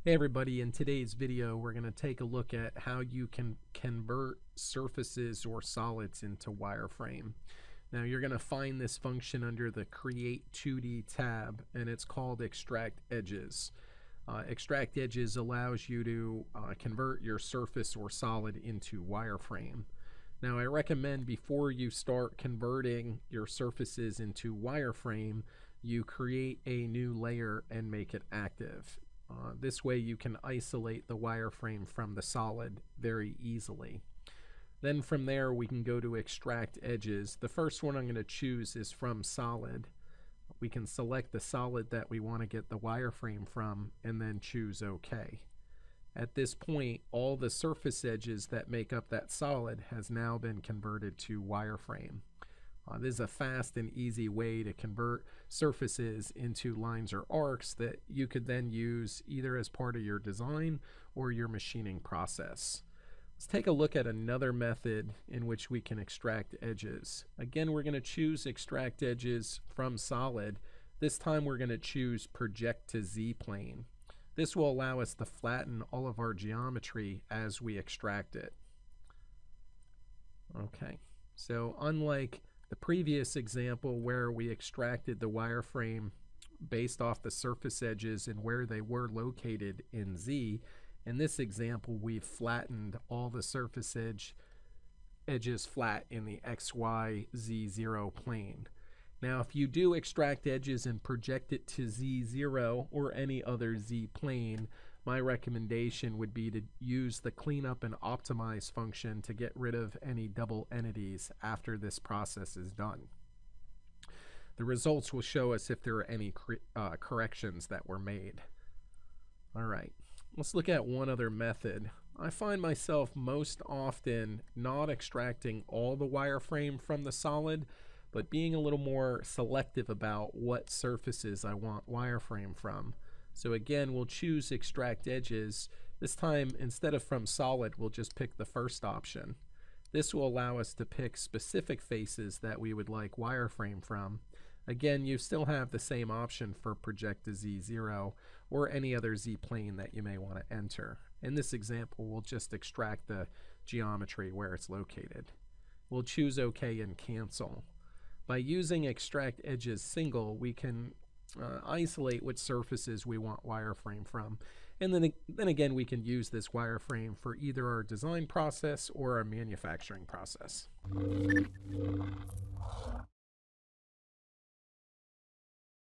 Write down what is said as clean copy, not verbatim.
Hey everybody, in today's video we're going to take a look at how you can convert surfaces or solids into wireframe. Now you're going to find this function under the Create 2D tab, and it's called Extract Edges. Extract Edges allows you to convert your surface or solid into wireframe. Now I recommend before you start converting your surfaces into wireframe, you create a new layer and make it active. This way you can isolate the wireframe from the solid very easily. Then from there we can go to Extract Edges. The first one I'm going to choose is from solid. We can select the solid that we want to get the wireframe from and then choose OK. At this point, all the surface edges that make up that solid has now been converted to wireframe. This is a fast and easy way to convert surfaces into lines or arcs that you could then use either as part of your design or your machining process. Let's take a look at another method in which we can extract edges. Again, we're going to choose Extract Edges from solid. This time we're going to choose Project to Z plane. This will allow us to flatten all of our geometry as we extract it. Okay, so unlike the previous example where we extracted the wireframe based off the surface edges and where they were located in Z, in this example we've flattened all the surface edges flat in the XY Z0 plane. Now if you do extract edges and project it to Z0 or any other Z plane, my recommendation would be to use the cleanup and optimize function to get rid of any double entities after this process is done. The results will show us if there are any corrections that were made. All right, let's look at one other method. I find myself most often not extracting all the wireframe from the solid, but being a little more selective about what surfaces I want wireframe from. So again, we'll choose Extract Edges. This time, instead of from solid, we'll just pick the first option. This will allow us to pick specific faces that we would like wireframe from. Again, you still have the same option for Project to Z0 or any other Z plane that you may want to enter. In this example, we'll just extract the geometry where it's located. We'll choose OK and cancel. By using Extract Edges single, we can isolate which surfaces we want wireframe from, and then again we can use this wireframe for either our design process or our manufacturing process.